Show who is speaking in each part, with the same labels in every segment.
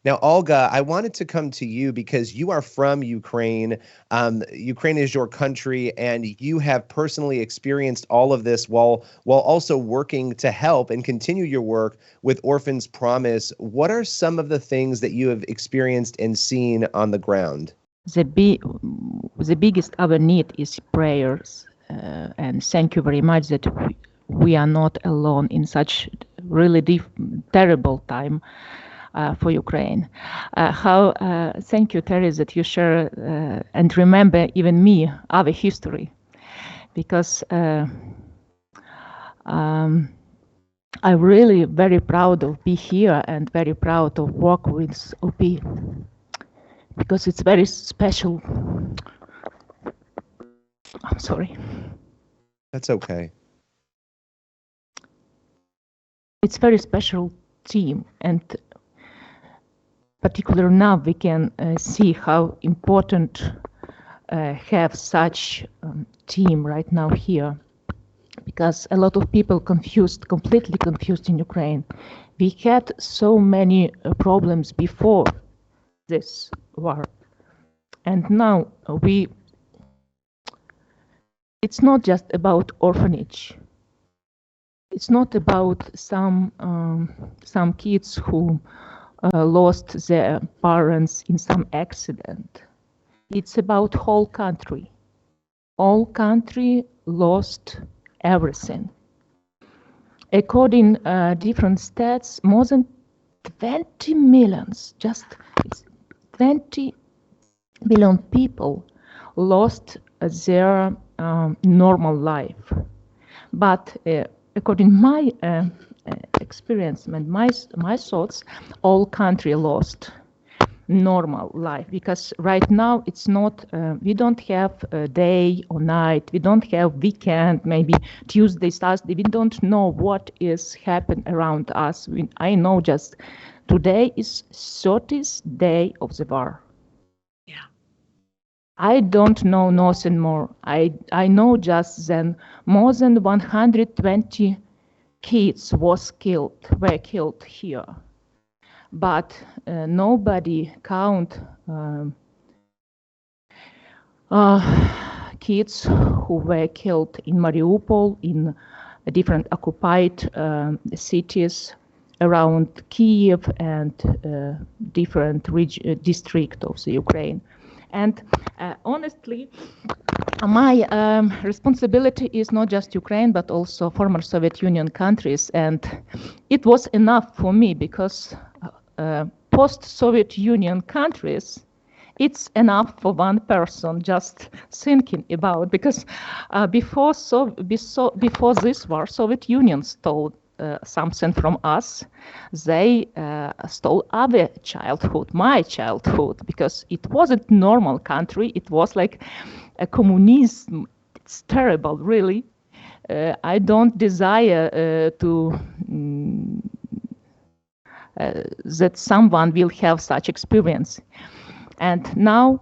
Speaker 1: Now, Olga, I wanted to come to you because you are from Ukraine. Ukraine is your country, and you have personally experienced all of this while also working to help and continue your work with Orphan's Promise. What are some of the things that you have experienced and seen on the ground?
Speaker 2: The biggest our need is prayers, and thank you very much that we are not alone in such really terrible time for Ukraine. Thank you, Terry, that you share and remember even me, our history, because I'm really very proud of being here and very proud of work with OP, because it's very special. I'm sorry.
Speaker 1: That's okay.
Speaker 2: It's very special team, and particularly now we can see how important have such team right now here, because a lot of people completely confused in Ukraine. We had so many problems before this war, and now it's not just about orphanage. It's not about some kids who lost their parents in some accident. It's about whole country. All country lost everything. According different stats, more than 20 millions, just 20 million people lost their normal life. But according to my experience and my thoughts, all country lost normal life, because right now it's not, we don't have a day or night, we don't have weekend, maybe Tuesday, Thursday, we don't know what is happening around us. I know just today is 30th day of the war. Yeah. I don't know nothing more. I know just then more than 120 kids were killed here, but nobody count kids who were killed in Mariupol, in different occupied cities around Kiev and different districts of the Ukraine. And honestly, my responsibility is not just Ukraine, but also former Soviet Union countries. And it was enough for me, because post-Soviet Union countries, it's enough for one person just thinking about, because before this war, Soviet Union stole something from us. They stole our childhood, my childhood, because it wasn't normal country. It was like a communism. It's terrible, really. I don't desire that someone will have such experience. And now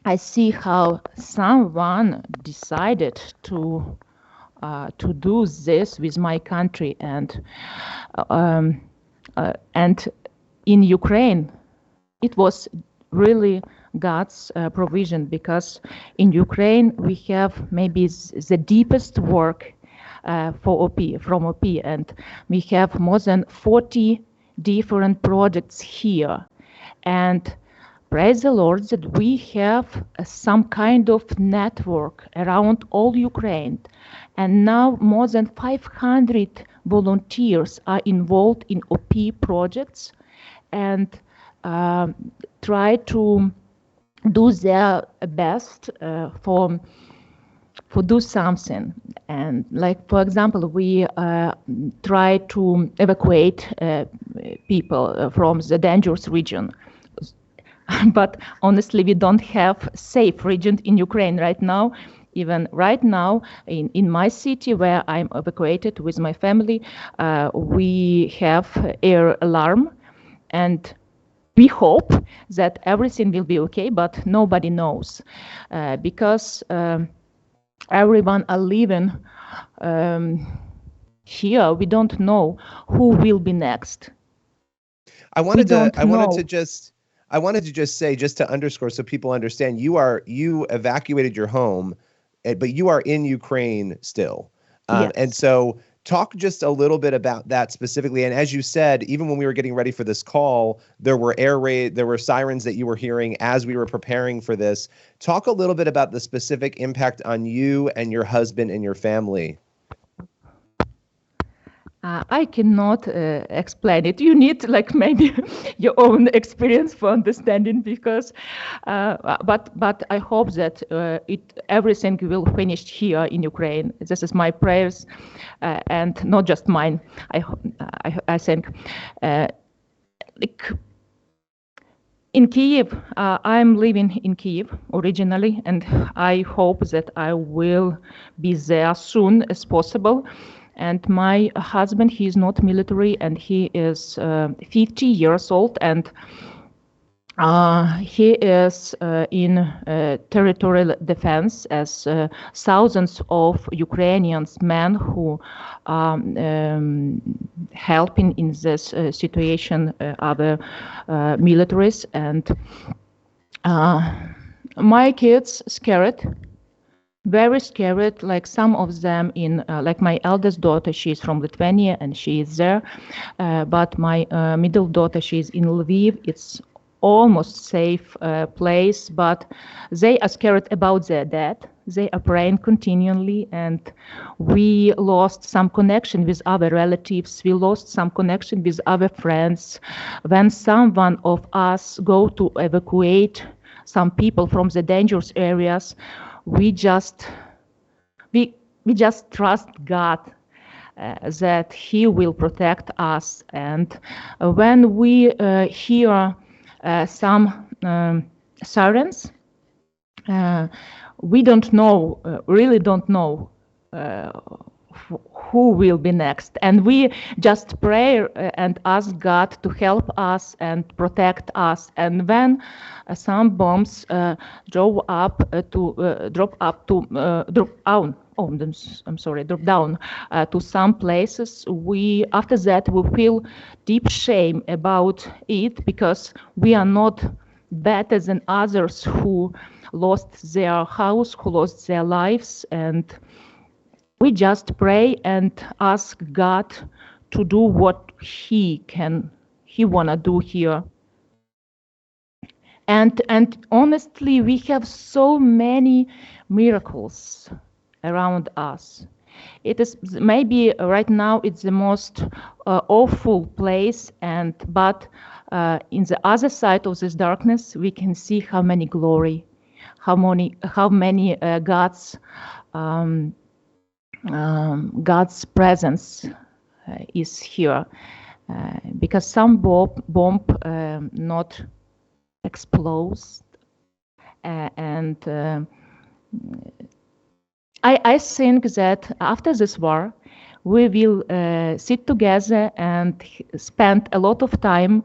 Speaker 2: I see how someone decided to do this with my country, and in Ukraine, it was really God's provision, because in Ukraine we have maybe the deepest work from OP, and we have more than 40 different projects here, and praise the Lord that we have some kind of network around all Ukraine. And now more than 500 volunteers are involved in OP projects and try to do their best for do something. And like, for example, we try to evacuate people from the dangerous region. But honestly, we don't have safe region in Ukraine right now. Even right now, in my city where I'm evacuated with my family, we have air alarm, and we hope that everything will be okay, but nobody knows, because everyone are living here. We don't know who will be next.
Speaker 1: I
Speaker 2: We
Speaker 1: wanted to
Speaker 2: don't
Speaker 1: I wanted to
Speaker 2: know.
Speaker 1: just I wanted to just say, just to underscore so people understand, you evacuated your home, but you are in Ukraine still. And
Speaker 2: Yes.
Speaker 1: so talk just a little bit about that specifically. And as you said, even when we were getting ready for this call, there were sirens that you were hearing as we were preparing for this. Talk a little bit about the specific impact on you and your husband and your family.
Speaker 2: I cannot explain it. You need like maybe your own experience for understanding because, but I hope that everything will finish here in Ukraine. This is my prayers, and not just mine. I think, like in Kiev, I'm living in Kiev originally, and I hope that I will be there soon as possible. And my husband, he is not military, and he is 50 years old, and he is in territorial defense as thousands of Ukrainians men who helping in this situation other militaries. And my kids scared, very scared, like some of them in like my eldest daughter, she's from Lithuania and she is there, but my middle daughter, she's in Lviv. It's almost safe place, but they are scared about their dad. They are praying continually, and we lost some connection with other relatives. We lost some connection with other friends. When someone of us go to evacuate some people from the dangerous areas, we just trust God that He will protect us. And when we hear some sirens, we don't know, really don't know who will be next. And we just pray and ask God to help us and protect us. And when some bombs drop down to some places, after that we feel deep shame about it, because we are not better than others who lost their house, who lost their lives. And we just pray and ask God to do what He wanna do here. And honestly, we have so many miracles around us. It is maybe right now it's the most awful place, but in the other side of this darkness, we can see how many glory, how many God's presence is here, because some bomb not explodes, and I think that after this war, we will sit together and spend a lot of time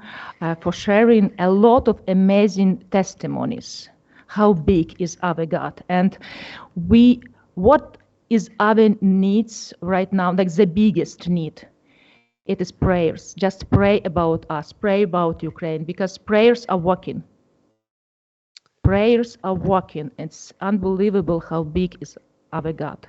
Speaker 2: for sharing a lot of amazing testimonies. How big is our God, and what is our needs right now? Like the biggest need, it is prayers. Just pray about us, pray about Ukraine, because prayers are working. Prayers are working. It's unbelievable how big is our God.